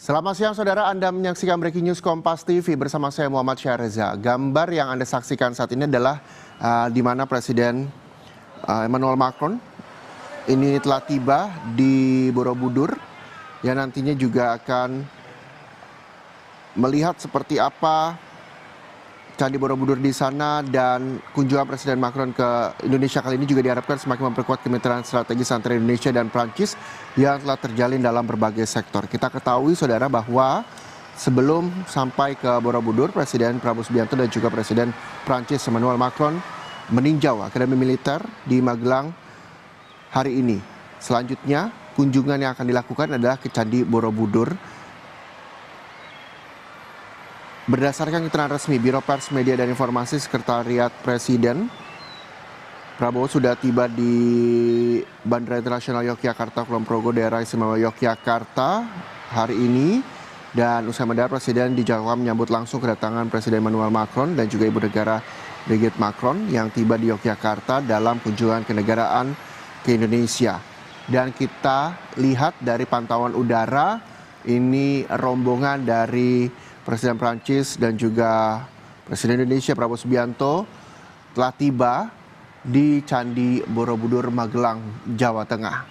Selamat siang saudara, Anda menyaksikan Breaking News Kompas TV bersama saya Muhammad Syareza. Gambar yang Anda saksikan saat ini adalah di mana Presiden Emmanuel Macron ini telah tiba di Borobudur yang nantinya juga akan melihat seperti apa Candi Borobudur di sana, dan kunjungan Presiden Macron ke Indonesia kali ini juga diharapkan semakin memperkuat kemitraan strategis antara Indonesia dan Prancis yang telah terjalin dalam berbagai sektor. Kita ketahui saudara bahwa sebelum sampai ke Borobudur, Presiden Prabowo Subianto dan juga Presiden Prancis Emmanuel Macron meninjau Akademi Militer di Magelang hari ini. Selanjutnya kunjungan yang akan dilakukan adalah ke Candi Borobudur. Berdasarkan keterangan resmi Biro Pers Media dan Informasi Sekretariat Presiden, Prabowo sudah tiba di Bandara Internasional Yogyakarta Kulon Progo, daerah istimewa Yogyakarta hari ini. Dan usai mendarat, Presiden dijadwalkan menyambut langsung kedatangan Presiden Emmanuel Macron dan juga Ibu Negara Brigitte Macron yang tiba di Yogyakarta dalam kunjungan kenegaraan ke Indonesia. Dan kita lihat dari pantauan udara, ini rombongan dari Presiden Prancis dan juga Presiden Indonesia Prabowo Subianto telah tiba di Candi Borobudur Magelang, Jawa Tengah.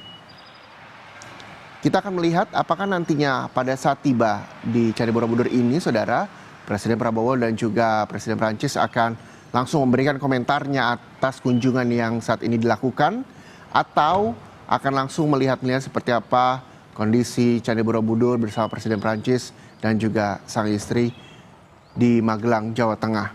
Kita akan melihat apakah nantinya pada saat tiba di Candi Borobudur ini, saudara, Presiden Prabowo dan juga Presiden Prancis akan langsung memberikan komentarnya atas kunjungan yang saat ini dilakukan, atau akan langsung melihat seperti apa kondisi Candi Borobudur bersama Presiden Prancis dan juga sang istri di Magelang, Jawa Tengah.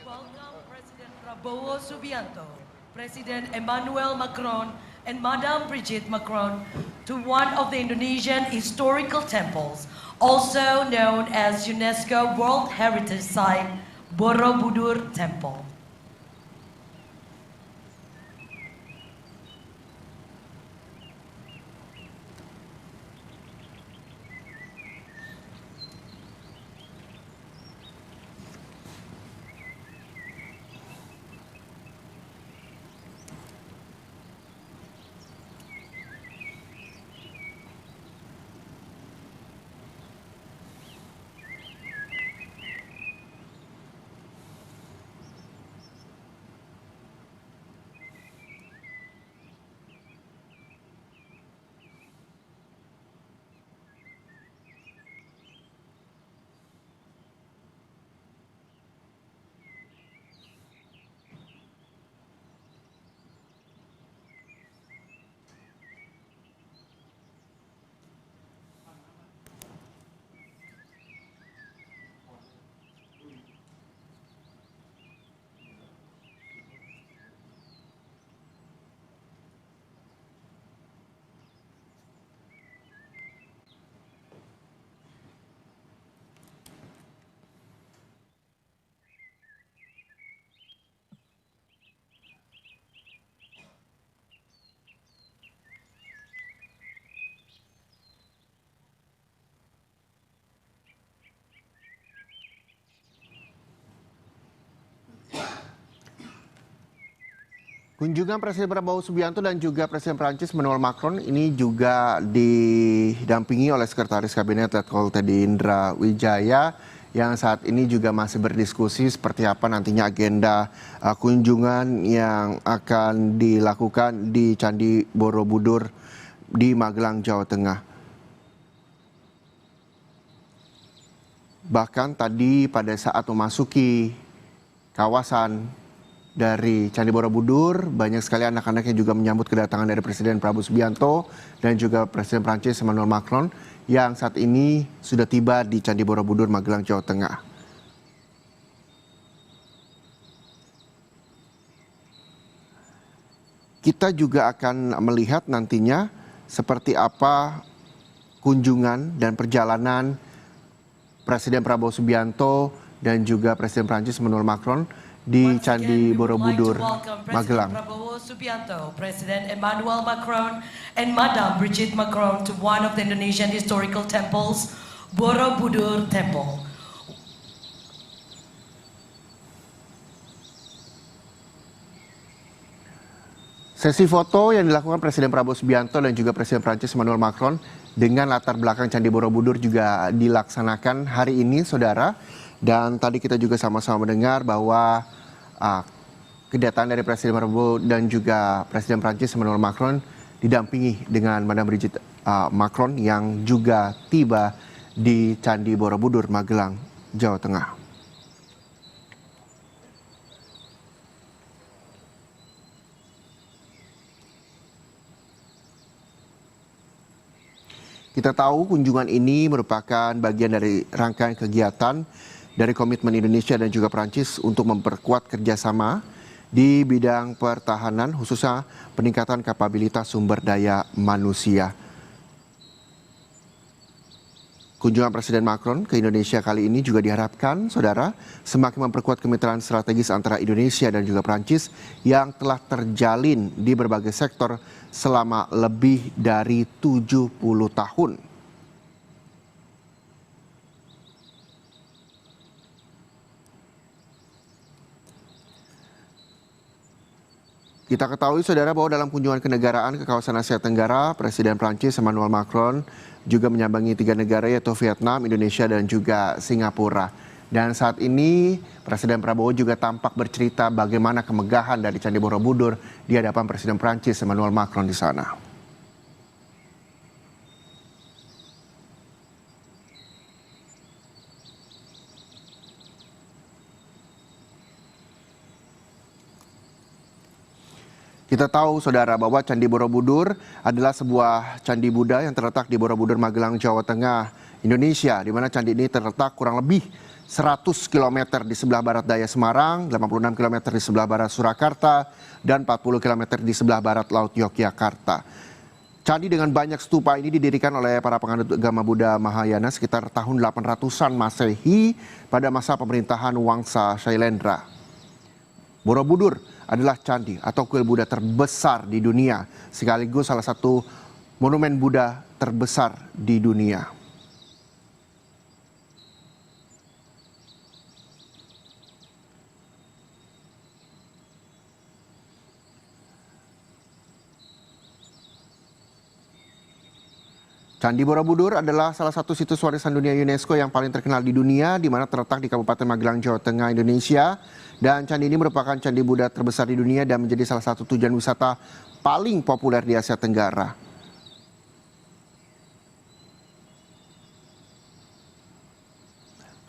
Welcome President Prabowo Subianto, President Emmanuel Macron, and Madame Brigitte Macron to one of the Indonesian historical temples, also known as UNESCO World Heritage Site, Borobudur Temple. Kunjungan Presiden Prabowo Subianto dan juga Presiden Prancis Emmanuel Macron ini juga didampingi oleh Sekretaris Kabinet Letkol Teddy Indra Wijaya yang saat ini juga masih berdiskusi seperti apa nantinya agenda kunjungan yang akan dilakukan di Candi Borobudur di Magelang, Jawa Tengah. Bahkan tadi pada saat memasuki kawasan dari Candi Borobudur, banyak sekali anak-anak yang juga menyambut kedatangan dari Presiden Prabowo Subianto dan juga Presiden Prancis Emmanuel Macron yang saat ini sudah tiba di Candi Borobudur Magelang, Jawa Tengah. Kita juga akan melihat nantinya seperti apa kunjungan dan perjalanan Presiden Prabowo Subianto dan juga Presiden Prancis Emmanuel Macron di Candi Borobudur, Magelang. Prabowo Subianto, President Emmanuel Macron, and Madame Brigitte Macron to one of the Indonesian historical temples, Borobudur Temple. Sesi foto yang dilakukan Presiden Prabowo Subianto dan juga Presiden Prancis Emmanuel Macron dengan latar belakang Candi Borobudur juga dilaksanakan hari ini, saudara. Dan tadi kita juga sama-sama mendengar bahwa kedatangan dari Presiden Prabowo dan juga Presiden Prancis Emmanuel Macron didampingi dengan Madame Brigitte Macron yang juga tiba di Candi Borobudur, Magelang, Jawa Tengah. Kita tahu kunjungan ini merupakan bagian dari rangkaian kegiatan dari komitmen Indonesia dan juga Prancis untuk memperkuat kerjasama di bidang pertahanan, khususnya peningkatan kapabilitas sumber daya manusia. Kunjungan Presiden Macron ke Indonesia kali ini juga diharapkan, saudara, semakin memperkuat kemitraan strategis antara Indonesia dan juga Prancis yang telah terjalin di berbagai sektor selama lebih dari 70 tahun. Kita ketahui, saudara, bahwa dalam kunjungan kenegaraan ke kawasan Asia Tenggara, Presiden Prancis Emmanuel Macron juga menyambangi 3 negara yaitu Vietnam, Indonesia, dan juga Singapura. Dan saat ini Presiden Prabowo juga tampak bercerita bagaimana kemegahan dari Candi Borobudur di hadapan Presiden Prancis Emmanuel Macron di sana. Kita tahu, saudara, bahwa Candi Borobudur adalah sebuah candi Buddha yang terletak di Borobudur, Magelang, Jawa Tengah, Indonesia, di mana candi ini terletak kurang lebih 100 km di sebelah barat daya Semarang, 86 km di sebelah barat Surakarta, dan 40 km di sebelah barat Laut Yogyakarta. Candi dengan banyak stupa ini didirikan oleh para penganut agama Buddha Mahayana sekitar tahun 800-an Masehi pada masa pemerintahan Wangsa Shailendra. Borobudur adalah candi atau kuil Buddha terbesar di dunia, sekaligus salah satu monumen Buddha terbesar di dunia. Candi Borobudur adalah salah satu situs warisan dunia UNESCO yang paling terkenal di dunia, di mana terletak di Kabupaten Magelang, Jawa Tengah, Indonesia. Dan candi ini merupakan candi Buddha terbesar di dunia dan menjadi salah satu tujuan wisata paling populer di Asia Tenggara.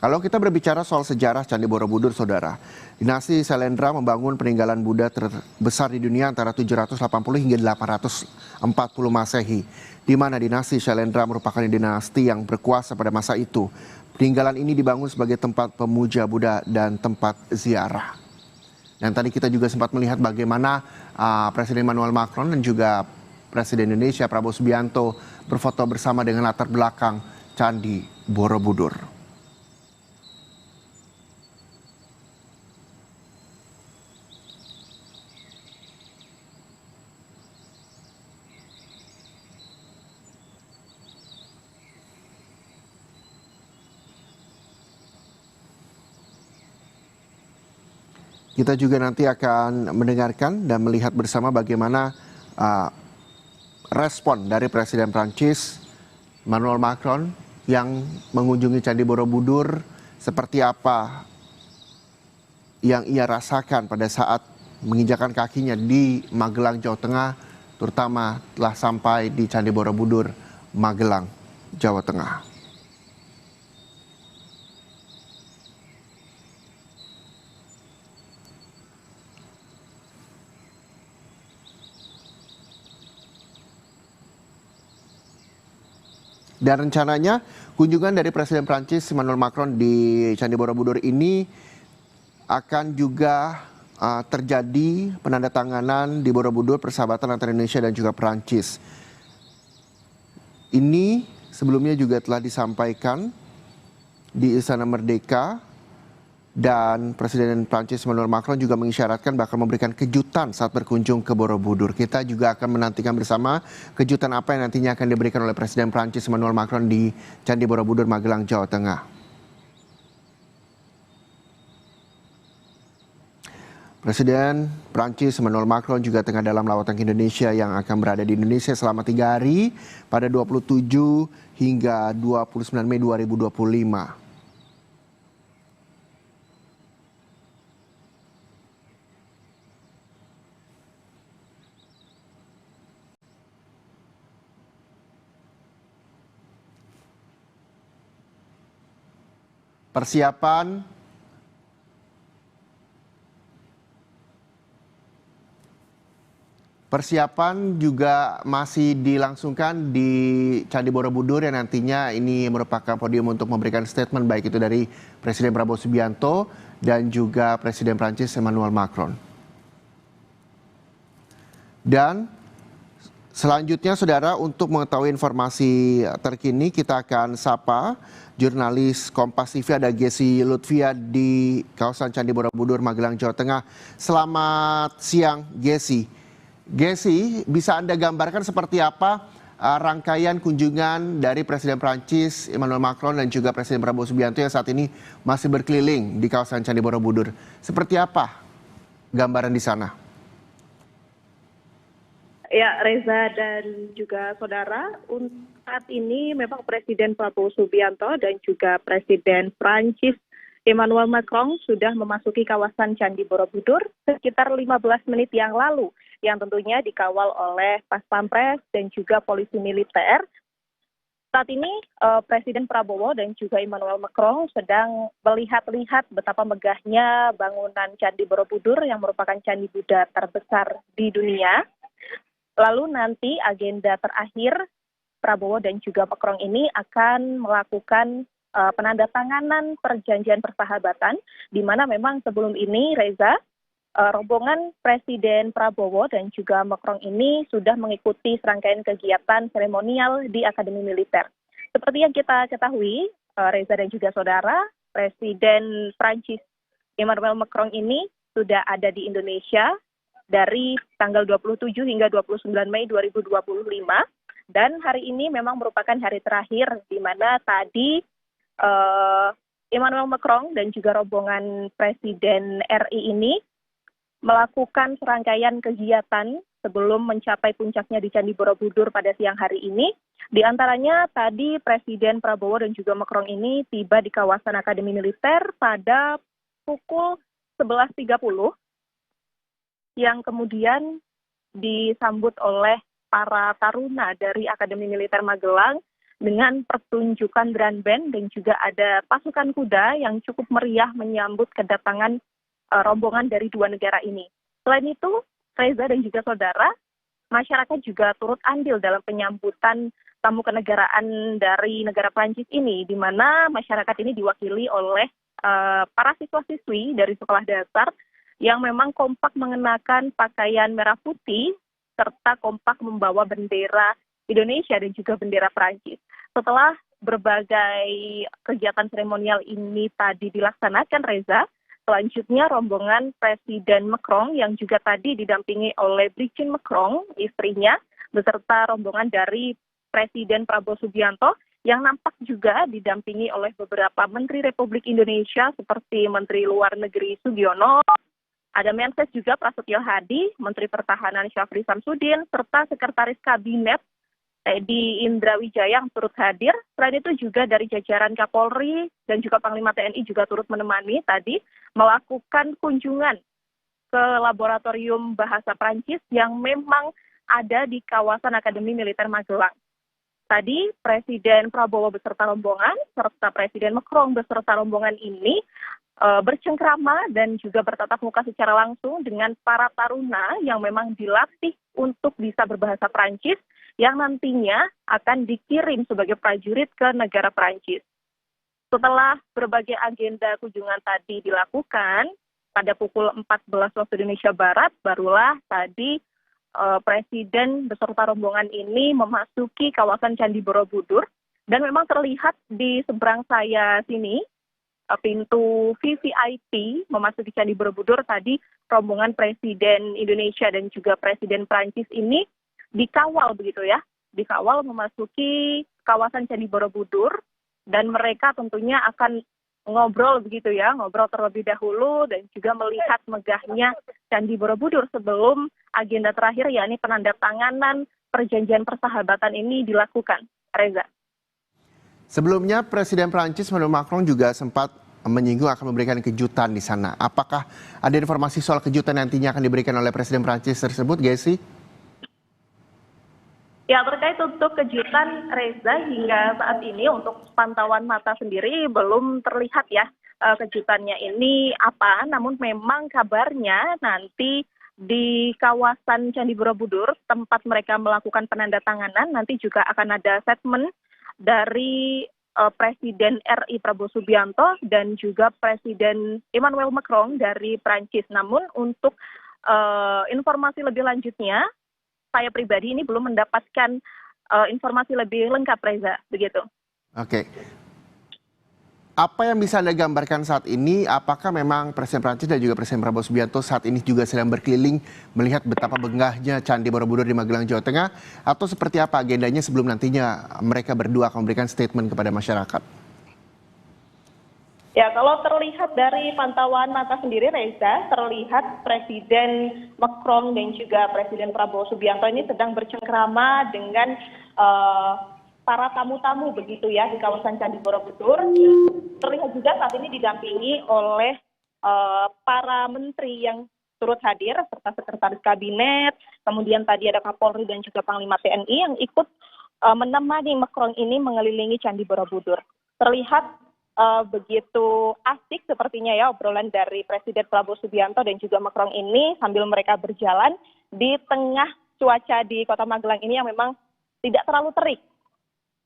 Kalau kita berbicara soal sejarah Candi Borobudur, saudara, dinasti Shailendra membangun peninggalan Buddha terbesar di dunia antara 780 hingga 840 Masehi, di mana dinasti Shailendra merupakan dinasti yang berkuasa pada masa itu. Peninggalan ini dibangun sebagai tempat pemuja Buddha dan tempat ziarah. Dan tadi kita juga sempat melihat bagaimana Presiden Emmanuel Macron dan juga Presiden Indonesia Prabowo Subianto berfoto bersama dengan latar belakang Candi Borobudur. Kita juga nanti akan mendengarkan dan melihat bersama bagaimana respon dari Presiden Prancis Emmanuel Macron yang mengunjungi Candi Borobudur, seperti apa yang ia rasakan pada saat menginjakan kakinya di Magelang, Jawa Tengah, terutama telah sampai di Candi Borobudur, Magelang, Jawa Tengah. Dan rencananya kunjungan dari Presiden Prancis Emmanuel Macron di Candi Borobudur ini akan juga terjadi penandatanganan di Borobudur persahabatan antara Indonesia dan juga Prancis. Ini sebelumnya juga telah disampaikan di Istana Merdeka dan Presiden Prancis Emmanuel Macron juga mengisyaratkan bakal memberikan kejutan saat berkunjung ke Borobudur. Kita juga akan menantikan bersama kejutan apa yang nantinya akan diberikan oleh Presiden Prancis Emmanuel Macron di Candi Borobudur, Magelang, Jawa Tengah. Presiden Prancis Emmanuel Macron juga tengah dalam lawatan ke Indonesia yang akan berada di Indonesia selama 3 hari pada 27 hingga 29 Mei 2025. Persiapan juga masih dilangsungkan di Candi Borobudur yang nantinya ini merupakan podium untuk memberikan statement baik itu dari Presiden Prabowo Subianto dan juga Presiden Prancis Emmanuel Macron. Dan selanjutnya saudara, untuk mengetahui informasi terkini kita akan sapa jurnalis Kompas TV, ada Gesi Lutfia di kawasan Candi Borobudur, Magelang, Jawa Tengah. Selamat siang Gesi. Gesi, bisa Anda gambarkan seperti apa rangkaian kunjungan dari Presiden Prancis Emmanuel Macron dan juga Presiden Prabowo Subianto yang saat ini masih berkeliling di kawasan Candi Borobudur? Seperti apa gambaran di sana? Ya, Reza dan juga saudara, untuk saat ini memang Presiden Prabowo Subianto dan juga Presiden Prancis Emmanuel Macron sudah memasuki kawasan Candi Borobudur sekitar 15 menit yang lalu, yang tentunya dikawal oleh Pas Pampres dan juga polisi militer. Saat ini Presiden Prabowo dan juga Emmanuel Macron sedang melihat-lihat betapa megahnya bangunan Candi Borobudur yang merupakan candi Buddha terbesar di dunia. Lalu nanti agenda terakhir Prabowo dan juga Macron ini akan melakukan penandatanganan perjanjian persahabatan, di mana memang sebelum ini, Reza, rombongan Presiden Prabowo dan juga Macron ini sudah mengikuti serangkaian kegiatan seremonial di Akademi Militer. Seperti yang kita ketahui, Reza dan juga saudara, Presiden Prancis Emmanuel Macron ini sudah ada di Indonesia dari tanggal 27 hingga 29 Mei 2025. Dan hari ini memang merupakan hari terakhir di mana tadi Emmanuel Macron dan juga rombongan Presiden RI ini melakukan serangkaian kegiatan sebelum mencapai puncaknya di Candi Borobudur pada siang hari ini. Di antaranya tadi Presiden Prabowo dan juga Macron ini tiba di kawasan Akademi Militer pada pukul 11.30 yang kemudian disambut oleh para taruna dari Akademi Militer Magelang dengan pertunjukan drum band dan juga ada pasukan kuda yang cukup meriah menyambut kedatangan rombongan dari dua negara ini. Selain itu, Reza dan juga saudara, masyarakat juga turut andil dalam penyambutan tamu kenegaraan dari negara Prancis ini, di mana masyarakat ini diwakili oleh para siswa-siswi dari sekolah dasar yang memang kompak mengenakan pakaian merah putih serta kompak membawa bendera Indonesia dan juga bendera Prancis. Setelah berbagai kegiatan seremonial ini tadi dilaksanakan, Reza, selanjutnya rombongan Presiden Macron yang juga tadi didampingi oleh Brigitte Macron, istrinya, beserta rombongan dari Presiden Prabowo Subianto yang nampak juga didampingi oleh beberapa Menteri Republik Indonesia seperti Menteri Luar Negeri Sugiono, ada Menses juga Prasetyo Hadi, Menteri Pertahanan Syafri Samsudin, serta Sekretaris Kabinet Teddy Indrawijaya yang turut hadir. Selain itu juga dari jajaran Kapolri dan juga Panglima TNI juga turut menemani tadi melakukan kunjungan ke laboratorium bahasa Prancis yang memang ada di kawasan Akademi Militer Magelang. Tadi Presiden Prabowo beserta rombongan serta Presiden Macron beserta rombongan ini bercengkrama dan juga bertatap muka secara langsung dengan para taruna yang memang dilatih untuk bisa berbahasa Prancis yang nantinya akan dikirim sebagai prajurit ke negara Prancis. Setelah berbagai agenda kunjungan tadi dilakukan, pada pukul 14 waktu Indonesia Barat, barulah tadi Presiden beserta rombongan ini memasuki kawasan Candi Borobudur, dan memang terlihat di seberang saya sini, pintu VVIP memasuki Candi Borobudur tadi rombongan Presiden Indonesia dan juga Presiden Prancis ini dikawal begitu ya, dikawal memasuki kawasan Candi Borobudur dan mereka tentunya akan ngobrol begitu ya, ngobrol terlebih dahulu dan juga melihat megahnya Candi Borobudur sebelum agenda terakhir yakni penandatanganan perjanjian persahabatan ini dilakukan. Reza. Sebelumnya Presiden Prancis Emmanuel Macron juga sempat menyinggung akan memberikan kejutan di sana. Apakah ada informasi soal kejutan nantinya akan diberikan oleh Presiden Prancis tersebut, Gessi? Ya, terkait untuk kejutan Reza hingga saat ini untuk pantauan mata sendiri belum terlihat ya kejutannya ini apa. Namun memang kabarnya nanti di kawasan Candi Borobudur tempat mereka melakukan penandatanganan nanti juga akan ada statement dari Presiden RI Prabowo Subianto dan juga Presiden Emmanuel Macron dari Prancis. Namun untuk informasi lebih lanjutnya, saya pribadi ini belum mendapatkan informasi lebih lengkap, Reza, begitu. Oke. Apa yang bisa Anda gambarkan saat ini? Apakah memang Presiden Prancis dan juga Presiden Prabowo Subianto saat ini juga sedang berkeliling melihat betapa megahnya Candi Borobudur di Magelang, Jawa Tengah? Atau seperti apa agendanya sebelum nantinya mereka berdua akan memberikan statement kepada masyarakat? Ya, kalau terlihat dari pantauan mata sendiri, Reza, terlihat Presiden Macron dan juga Presiden Prabowo Subianto ini sedang bercengkrama dengan para tamu-tamu begitu ya di kawasan Candi Borobudur. Terlihat juga saat ini didampingi oleh para menteri yang turut hadir serta sekretaris kabinet, kemudian tadi ada Kapolri dan juga Panglima TNI yang ikut menemani Macron ini mengelilingi Candi Borobudur. Terlihat begitu asik sepertinya ya obrolan dari Presiden Prabowo Subianto dan juga Macron ini sambil mereka berjalan di tengah cuaca di Kota Magelang ini yang memang tidak terlalu terik.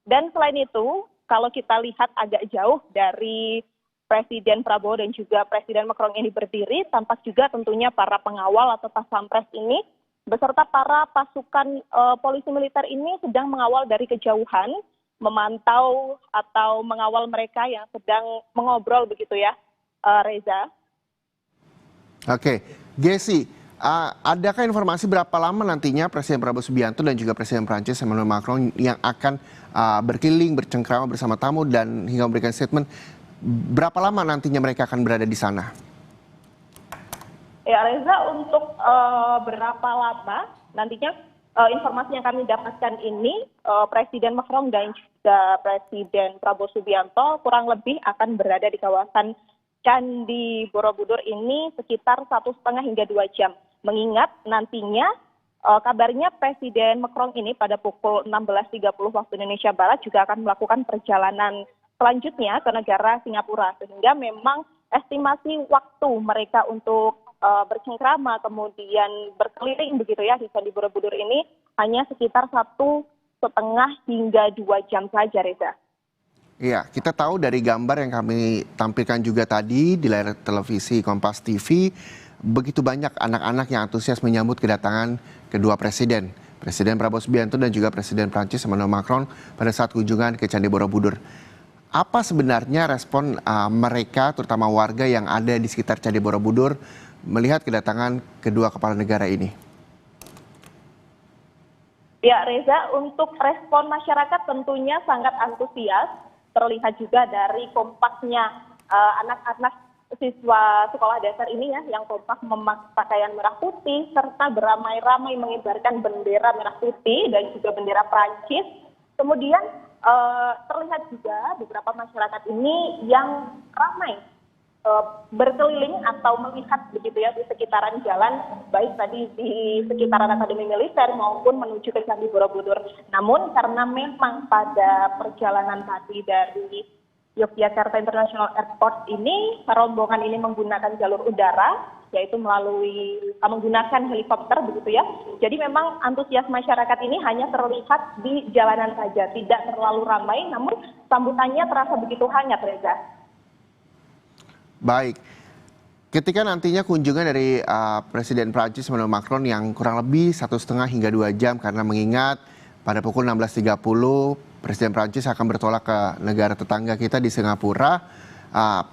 Dan selain itu, kalau kita lihat agak jauh dari Presiden Prabowo dan juga Presiden Macron ini berdiri, tampak juga tentunya para pengawal atau pas pampres ini beserta para pasukan polisi militer ini sedang mengawal dari kejauhan, memantau atau mengawal mereka yang sedang mengobrol begitu ya, Reza. Oke, Gessi, adakah informasi berapa lama nantinya Presiden Prabowo Subianto dan juga Presiden Prancis Emmanuel Macron yang akan berkeliling, bercengkrama bersama tamu dan hingga memberikan statement? Berapa lama nantinya mereka akan berada di sana? Ya Reza, untuk berapa lama nantinya informasi yang kami dapatkan ini Presiden Macron dan juga Presiden Prabowo Subianto kurang lebih akan berada di kawasan Candi Borobudur ini sekitar 1,5 hingga 2 jam. Mengingat nantinya kabarnya Presiden Macron ini pada pukul 16.30 waktu Indonesia Barat juga akan melakukan perjalanan selanjutnya ke negara Singapura. Sehingga memang estimasi waktu mereka untuk bercengkrama kemudian berkeliling begitu ya di Candi Borobudur ini hanya sekitar 1,5 hingga 2 jam saja, Reza. Iya, kita tahu dari gambar yang kami tampilkan juga tadi di layar televisi Kompas TV, begitu banyak anak-anak yang antusias menyambut kedatangan kedua presiden, Presiden Prabowo Subianto dan juga Presiden Prancis Emmanuel Macron pada saat kunjungan ke Candi Borobudur. Apa sebenarnya respon mereka, terutama warga yang ada di sekitar Candi Borobudur, melihat kedatangan kedua kepala negara ini? Ya Reza, untuk respon masyarakat tentunya sangat antusias. Terlihat juga dari kompaknya anak-anak siswa sekolah dasar ini ya, yang kompak memakai pakaian merah putih serta beramai-ramai mengibarkan bendera merah putih dan juga bendera Prancis. Kemudian terlihat juga beberapa masyarakat ini yang ramai berkeliling atau melihat begitu ya di sekitaran jalan, baik tadi di sekitaran Akademi Militer maupun menuju ke Candi Borobudur. Namun karena memang pada perjalanan tadi dari Yogyakarta International Airport ini, rombongan ini menggunakan jalur udara, yaitu melalui menggunakan helikopter begitu ya. Jadi memang antusias masyarakat ini hanya terlihat di jalanan saja, tidak terlalu ramai, namun sambutannya terasa begitu hangat, Reza. Baik, ketika nantinya kunjungan dari Presiden Prancis Emmanuel Macron yang kurang lebih 1,5 hingga 2 jam karena mengingat pada pukul 16.30 Presiden Prancis akan bertolak ke negara tetangga kita di Singapura.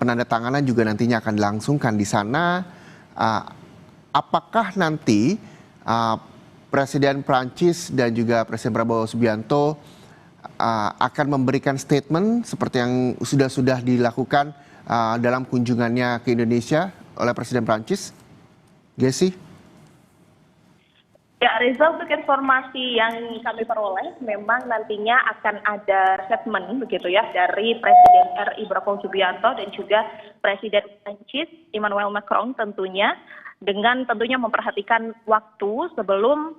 Penandatanganan juga nantinya akan dilangsungkan di sana. Apakah nanti Presiden Prancis dan juga Presiden Prabowo Subianto akan memberikan statement seperti yang sudah dilakukan dalam kunjungannya ke Indonesia oleh Presiden Prancis? Gesi? Ya, Reza, untuk informasi yang kami peroleh, memang nantinya akan ada statement begitu ya dari Presiden RI Prabowo Subianto dan juga Presiden Prancis Emmanuel Macron tentunya, dengan tentunya memperhatikan waktu sebelum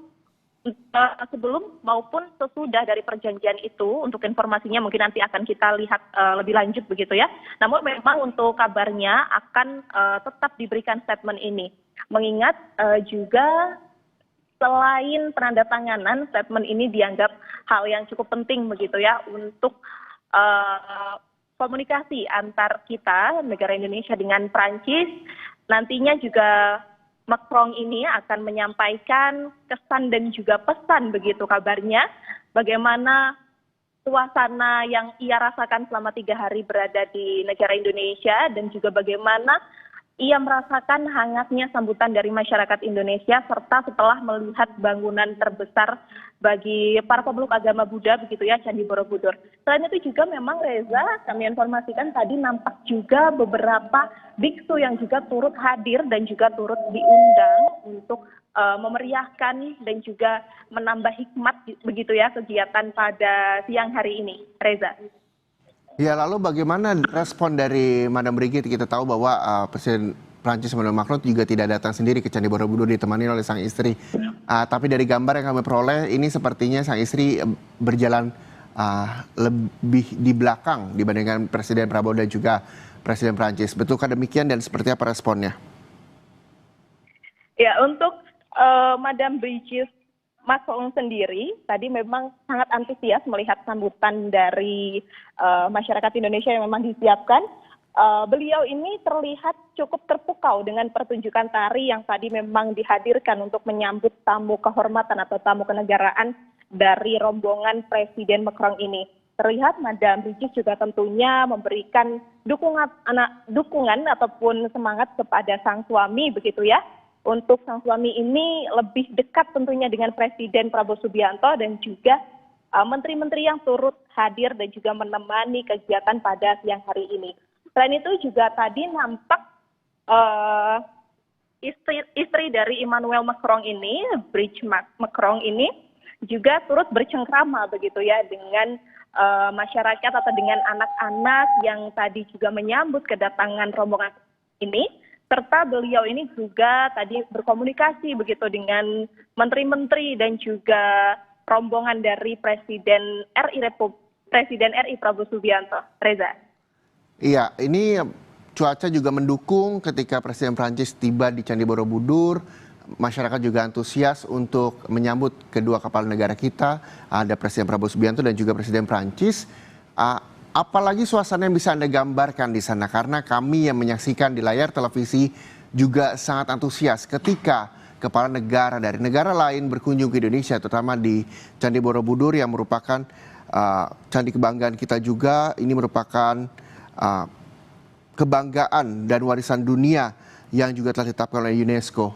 maupun sesudah dari perjanjian itu. Untuk informasinya mungkin nanti akan kita lihat lebih lanjut begitu ya. Namun memang untuk kabarnya akan tetap diberikan statement ini. Mengingat juga selain penandatanganan, statement ini dianggap hal yang cukup penting begitu ya untuk komunikasi antar kita, negara Indonesia dengan Prancis. Nantinya juga Macron ini akan menyampaikan kesan dan juga pesan begitu kabarnya, bagaimana suasana yang ia rasakan selama 3 hari berada di negara Indonesia, dan juga bagaimana ia merasakan hangatnya sambutan dari masyarakat Indonesia, serta setelah melihat bangunan terbesar bagi para pemeluk agama Buddha begitu ya, Candi Borobudur. Selain itu juga memang, Reza, kami informasikan tadi nampak juga beberapa biksu yang juga turut hadir dan juga turut diundang untuk memeriahkan dan juga menambah hikmat begitu ya kegiatan pada siang hari ini, Reza. Ya, lalu bagaimana respon dari Madam Brigitte? Kita tahu bahwa Presiden Prancis Emmanuel Macron juga tidak datang sendiri ke Candi Borobudur, ditemani oleh sang istri. Tapi dari gambar yang kami peroleh, ini sepertinya sang istri berjalan lebih di belakang dibandingkan Presiden Prabowo dan juga Presiden Prancis. Betulkah demikian dan seperti apa responnya? Ya, untuk Madam Brigitte Macron sendiri tadi memang sangat antusias melihat sambutan dari masyarakat Indonesia yang memang disiapkan. Beliau ini terlihat cukup terpukau dengan pertunjukan tari yang tadi memang dihadirkan untuk menyambut tamu kehormatan atau tamu kenegaraan dari rombongan Presiden Macron ini. Terlihat Madam Brigitte juga tentunya memberikan dukungan ataupun semangat kepada sang suami begitu ya. Untuk sang suami ini lebih dekat tentunya dengan Presiden Prabowo Subianto dan juga menteri-menteri yang turut hadir dan juga menemani kegiatan pada siang hari ini. Selain itu juga tadi nampak istri dari Emmanuel Macron ini, Brigitte Macron ini, juga turut bercengkrama begitu ya dengan masyarakat atau dengan anak-anak yang tadi juga menyambut kedatangan rombongan ini. Serta beliau ini juga tadi berkomunikasi begitu dengan menteri-menteri dan juga rombongan dari Presiden RI Prabowo Subianto. Reza. Iya, ini cuaca juga mendukung ketika Presiden Prancis tiba di Candi Borobudur. Masyarakat juga antusias untuk menyambut kedua kepala negara kita. Ada Presiden Prabowo Subianto dan juga Presiden Prancis. Apalagi suasana yang bisa Anda gambarkan di sana, karena kami yang menyaksikan di layar televisi juga sangat antusias ketika kepala negara dari negara lain berkunjung ke Indonesia, terutama di Candi Borobudur yang merupakan candi kebanggaan kita juga. Ini merupakan kebanggaan dan warisan dunia yang juga telah ditetapkan oleh UNESCO.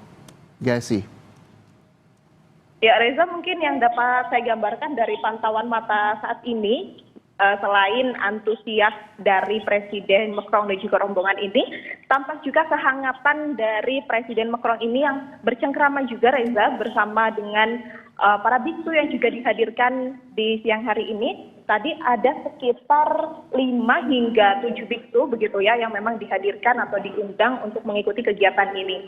Gesi. Ya, Reza, mungkin yang dapat saya gambarkan dari pantauan mata saat ini, selain antusias dari Presiden Macron dan juga rombongan ini, tampak juga kehangatan dari Presiden Macron ini yang bercengkrama juga, Reza, bersama dengan para biksu yang juga dihadirkan di siang hari ini. Tadi ada sekitar 5 hingga 7 biksu begitu ya yang memang dihadirkan atau diundang untuk mengikuti kegiatan ini.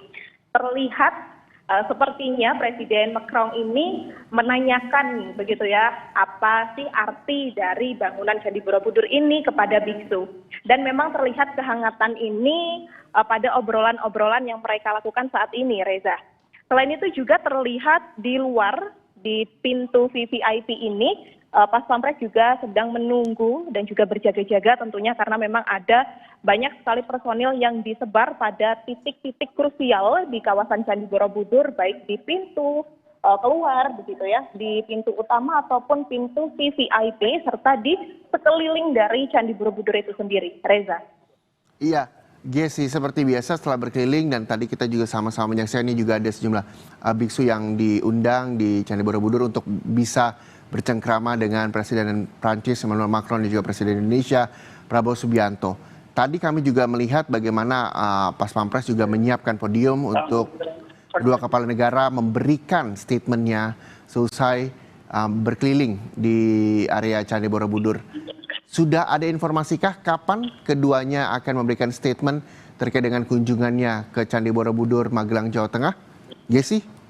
Terlihat sepertinya Presiden Macron ini menanyakan begitu ya, apa sih arti dari bangunan Candi Borobudur ini kepada biksu. Dan memang terlihat kehangatan ini pada obrolan-obrolan yang mereka lakukan saat ini, Reza. Selain itu juga terlihat di luar, di pintu VVIP ini, Pas Pampres juga sedang menunggu dan juga berjaga-jaga tentunya karena memang ada banyak sekali personil yang disebar pada titik-titik krusial di kawasan Candi Borobudur, baik di pintu keluar begitu ya, di pintu utama ataupun pintu VVIP serta di sekeliling dari Candi Borobudur itu sendiri. Reza. Iya, Gesi, seperti biasa setelah berkeliling dan tadi kita juga sama-sama menyaksikan, ini juga ada sejumlah biksu yang diundang di Candi Borobudur untuk bisa bercengkrama dengan Presiden Prancis Emmanuel Macron dan juga Presiden Indonesia Prabowo Subianto. Tadi kami juga melihat bagaimana Pas Pampres juga menyiapkan podium untuk kedua kepala negara memberikan statementnya selesai berkeliling di area Candi Borobudur. Sudah ada informasikah kapan keduanya akan memberikan statement terkait dengan kunjungannya ke Candi Borobudur, Magelang, Jawa Tengah? Gesi?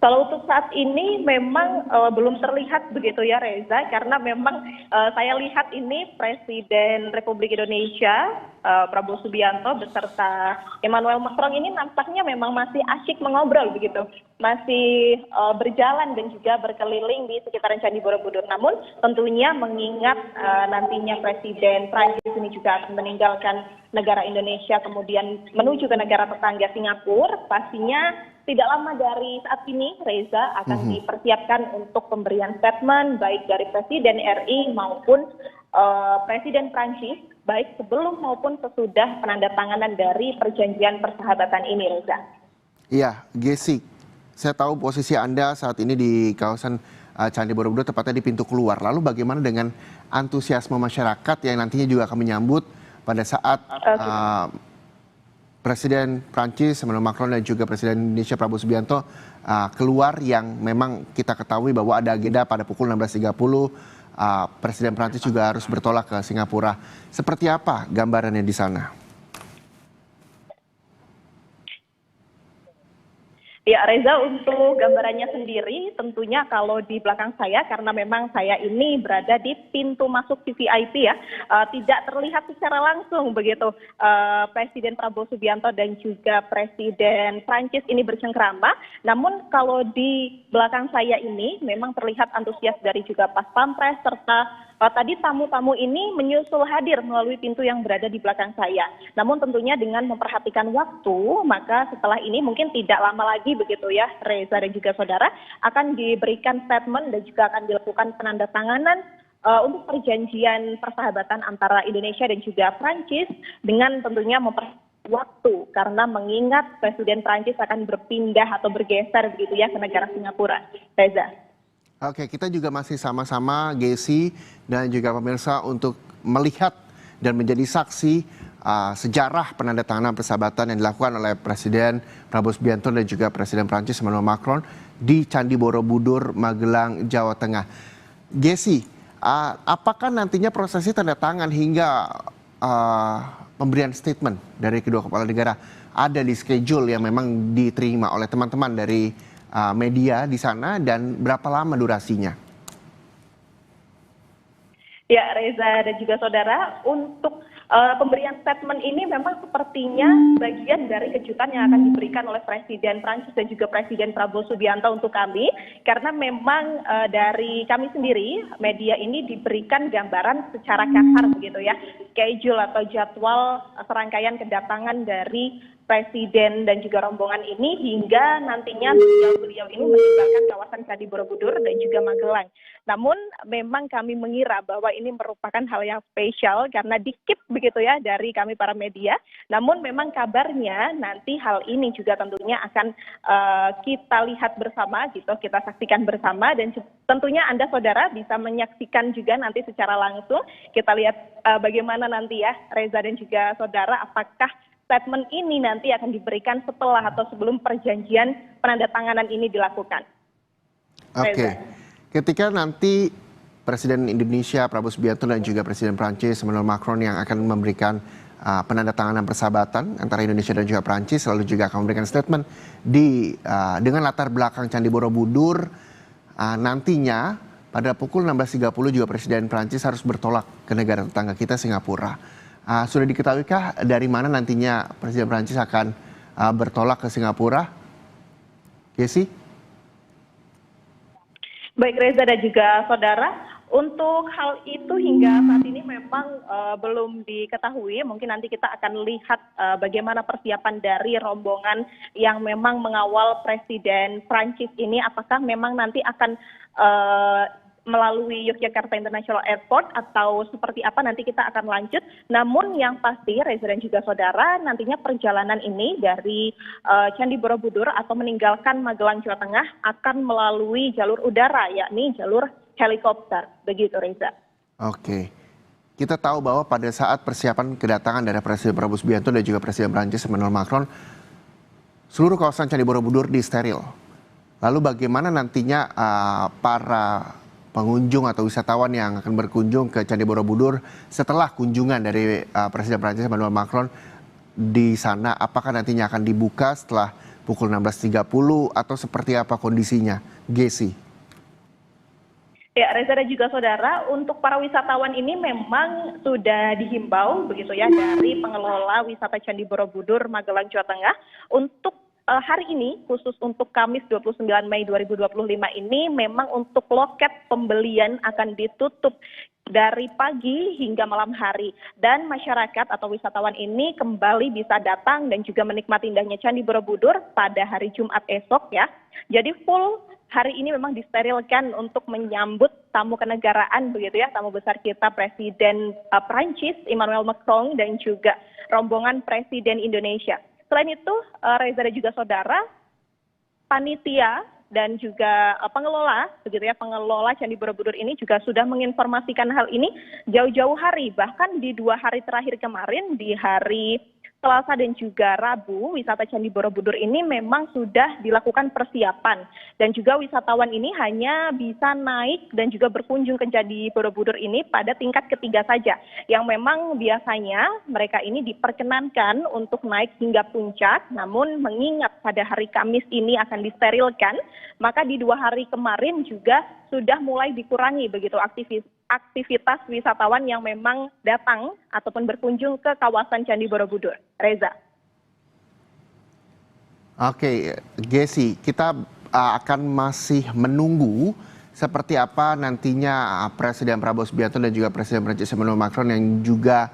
Kalau untuk saat ini memang belum terlihat begitu ya Reza, karena memang saya lihat ini Presiden Republik Indonesia Prabowo Subianto beserta Emmanuel Macron ini nampaknya memang masih asyik mengobrol begitu, masih berjalan dan juga berkeliling di sekitaran Candi Borobudur. Namun tentunya mengingat nantinya Presiden Prancis ini juga akan meninggalkan negara Indonesia kemudian menuju ke negara tetangga Singapura, pastinya tidak lama dari saat ini, Reza, akan dipersiapkan untuk pemberian statement baik dari Presiden RI maupun Presiden Prancis, baik sebelum maupun sesudah penandatanganan dari perjanjian persahabatan ini, Reza. Iya, Gesi, saya tahu posisi Anda saat ini di kawasan Candi Borobudur, tepatnya di pintu keluar. Lalu bagaimana dengan antusiasme masyarakat yang nantinya juga akan menyambut pada saat Presiden Prancis Emmanuel Macron dan juga Presiden Indonesia Prabowo Subianto keluar, yang memang kita ketahui bahwa ada agenda pada pukul 16.30 Presiden Prancis juga harus bertolak ke Singapura. Seperti apa gambarannya di sana? Ya Reza, untuk gambarannya sendiri tentunya kalau di belakang saya, karena memang saya ini berada di pintu masuk VVIP ya, tidak terlihat secara langsung begitu Presiden Prabowo Subianto dan juga Presiden Prancis ini bercengkrama. Namun kalau di belakang saya ini memang terlihat antusias dari juga Pas Pampres serta tadi tamu-tamu ini menyusul hadir melalui pintu yang berada di belakang saya. Namun tentunya dengan memperhatikan waktu, maka setelah ini mungkin tidak lama lagi begitu ya Reza dan juga saudara, akan diberikan statement dan juga akan dilakukan penandatanganan untuk perjanjian persahabatan antara Indonesia dan juga Prancis, dengan tentunya memperhatikan waktu karena mengingat Presiden Prancis akan berpindah atau bergeser begitu ya ke negara Singapura. Reza. Oke, kita juga masih sama-sama Gesi dan juga pemirsa untuk melihat dan menjadi saksi sejarah penandatanganan persahabatan yang dilakukan oleh Presiden Prabowo Subianto dan juga Presiden Prancis Emmanuel Macron di Candi Borobudur, Magelang, Jawa Tengah. Gesi, apakah nantinya prosesi tanda tangan hingga pemberian statement dari kedua kepala negara ada di schedule yang memang diterima oleh teman-teman dari media di sana, dan berapa lama durasinya? Ya Reza dan juga saudara, untuk pemberian statement ini memang sepertinya bagian dari kejutan yang akan diberikan oleh Presiden Prancis dan juga Presiden Prabowo Subianto untuk kami, karena memang dari kami sendiri media ini diberikan gambaran secara kasar begitu ya, schedule atau jadwal serangkaian kedatangan dari Presiden dan juga rombongan ini hingga nantinya beliau ini meninggalkan kawasan Candi Borobudur dan juga Magelang. Namun memang kami mengira bahwa ini merupakan hal yang spesial karena dikip begitu ya dari kami para media. Namun memang kabarnya nanti hal ini juga tentunya akan kita lihat bersama gitu, kita saksikan bersama, dan tentunya Anda saudara bisa menyaksikan juga nanti secara langsung. Kita lihat bagaimana nanti ya Reza dan juga saudara, apakah statement ini nanti akan diberikan setelah atau sebelum perjanjian penandatanganan ini dilakukan. Oke, ketika nanti Presiden Indonesia Prabowo Subianto dan juga Presiden Prancis Emmanuel Macron yang akan memberikan penandatanganan persahabatan antara Indonesia dan juga Prancis, lalu juga akan memberikan statement dengan latar belakang Candi Borobudur, nantinya pada pukul 16.30 juga Presiden Prancis harus bertolak ke negara tetangga kita Singapura. Sudah diketahuikah dari mana nantinya Presiden Prancis akan bertolak ke Singapura? Gesi? Baik Reza dan juga saudara, untuk hal itu hingga saat ini memang belum diketahui. Mungkin nanti kita akan lihat bagaimana persiapan dari rombongan yang memang mengawal Presiden Prancis ini, apakah memang nanti akan melalui Yogyakarta International Airport atau seperti apa nanti kita akan lanjut. Namun yang pasti Reza dan juga saudara, nantinya perjalanan ini dari Candi Borobudur atau meninggalkan Magelang Jawa Tengah akan melalui jalur udara, yakni jalur helikopter. Begitu Reza. Oke. Kita tahu bahwa pada saat persiapan kedatangan dari Presiden Prabowo Subianto dan juga Presiden Prancis Emmanuel Macron, seluruh kawasan Candi Borobudur disteril. Lalu bagaimana nantinya para pengunjung atau wisatawan yang akan berkunjung ke Candi Borobudur setelah kunjungan dari Presiden Prancis Emmanuel Macron di sana, apakah nantinya akan dibuka setelah pukul 16.30 atau seperti apa kondisinya, Gesi? Ya, Reza dan juga saudara, untuk para wisatawan ini memang sudah dihimbau begitu ya dari pengelola wisata Candi Borobudur Magelang Jawa Tengah untuk hari ini, khusus untuk Kamis 29 Mei 2025 ini, memang untuk loket pembelian akan ditutup dari pagi hingga malam hari. Dan masyarakat atau wisatawan ini kembali bisa datang dan juga menikmati indahnya Candi Borobudur pada hari Jumat esok ya. Jadi full hari ini memang disterilkan untuk menyambut tamu kenegaraan begitu ya, tamu besar kita Presiden Prancis Emmanuel Macron dan juga rombongan Presiden Indonesia. Selain itu, Reza dan juga saudara, panitia dan juga pengelola, begitu ya, pengelola Candi Borobudur ini juga sudah menginformasikan hal ini jauh-jauh hari, bahkan di 2 hari terakhir kemarin, di hari Selasa dan juga Rabu, wisata Candi Borobudur ini memang sudah dilakukan persiapan. Dan juga wisatawan ini hanya bisa naik dan juga berkunjung ke Candi Borobudur ini pada tingkat ketiga saja. Yang memang biasanya mereka ini diperkenankan untuk naik hingga puncak, namun mengingat pada hari Kamis ini akan disterilkan, maka di 2 hari kemarin juga sudah mulai dikurangi begitu aktivitas wisatawan yang memang datang ataupun berkunjung ke kawasan Candi Borobudur. Reza. Oke, Gesi, kita akan masih menunggu seperti apa nantinya Presiden Prabowo Subianto dan juga Presiden Prancis Emmanuel Macron yang juga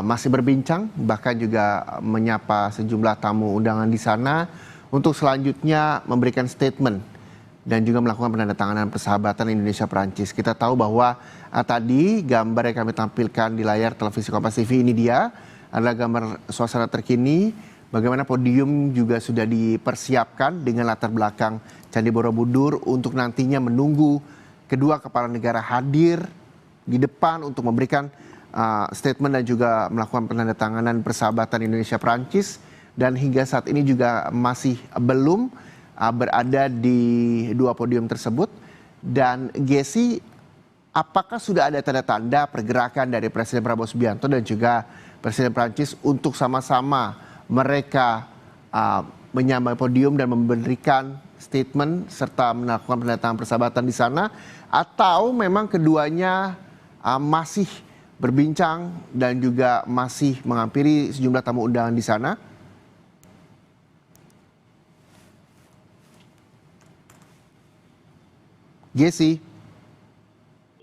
masih berbincang, bahkan juga menyapa sejumlah tamu undangan di sana untuk selanjutnya memberikan statement dan juga melakukan penandatanganan persahabatan Indonesia-Prancis. Kita tahu bahwa tadi gambar yang kami tampilkan di layar televisi Kompas TV ini dia adalah gambar suasana terkini bagaimana podium juga sudah dipersiapkan dengan latar belakang Candi Borobudur untuk nantinya menunggu kedua kepala negara hadir di depan untuk memberikan statement dan juga melakukan penandatanganan persahabatan Indonesia-Prancis, dan hingga saat ini juga masih belum berada di 2 podium tersebut. Dan Gesi, apakah sudah ada tanda-tanda pergerakan dari Presiden Prabowo Subianto dan juga Presiden Prancis untuk sama-sama mereka menyamai podium dan memberikan statement serta melakukan penandatanganan persahabatan di sana, atau memang keduanya masih berbincang dan juga masih menghampiri sejumlah tamu undangan di sana? Gesi.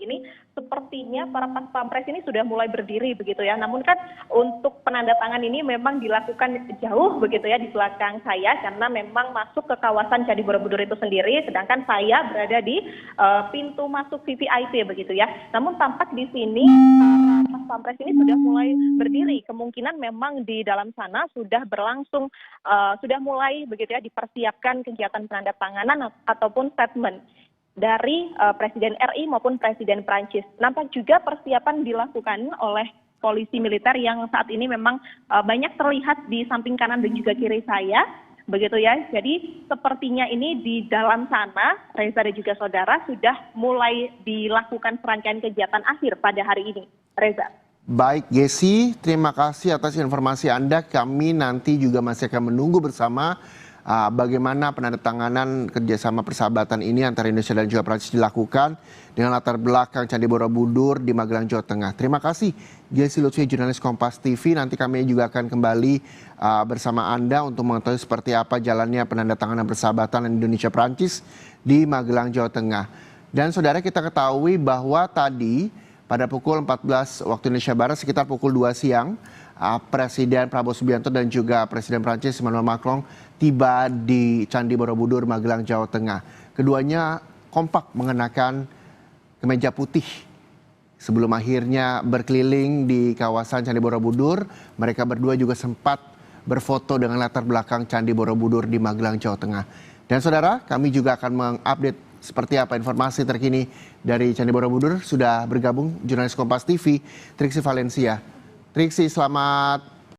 Ini sepertinya para pas pampres ini sudah mulai berdiri begitu ya. Namun kan untuk penandatangan ini memang dilakukan jauh begitu ya di belakang saya, karena memang masuk ke kawasan Candi Borobudur itu sendiri, sedangkan saya berada di pintu masuk VVIP begitu ya. Namun tampak di sini para pas pampres ini sudah mulai berdiri. Kemungkinan memang di dalam sana sudah berlangsung, sudah mulai begitu ya dipersiapkan kegiatan penandatanganan ataupun statement dari Presiden RI maupun Presiden Prancis. Nampak juga persiapan dilakukan oleh polisi militer yang saat ini memang banyak terlihat di samping kanan dan juga kiri saya, begitu ya. Jadi sepertinya ini di dalam sana, Reza dan juga saudara, sudah mulai dilakukan serangkaian kegiatan akhir pada hari ini. Reza. Baik, Gesi, terima kasih atas informasi Anda. Kami nanti juga masih akan menunggu bersama bagaimana penandatanganan kerjasama persahabatan ini antara Indonesia dan juga Prancis dilakukan dengan latar belakang Candi Borobudur di Magelang, Jawa Tengah. Terima kasih Gesi Lutfi, jurnalis Kompas TV. Nanti kami juga akan kembali bersama Anda untuk mengetahui seperti apa jalannya penandatanganan persahabatan Indonesia Prancis di Magelang, Jawa Tengah. Dan saudara, kita ketahui bahwa tadi pada pukul 14 waktu Indonesia Barat sekitar pukul 2 siang, Presiden Prabowo Subianto dan juga Presiden Prancis Emmanuel Macron tiba di Candi Borobudur, Magelang, Jawa Tengah. Keduanya kompak mengenakan kemeja putih. Sebelum akhirnya berkeliling di kawasan Candi Borobudur, mereka berdua juga sempat berfoto dengan latar belakang Candi Borobudur di Magelang, Jawa Tengah. Dan saudara, kami juga akan mengupdate seperti apa informasi terkini dari Candi Borobudur. Sudah bergabung jurnalis Kompas TV, Triksi Valencia. Triksi, selamat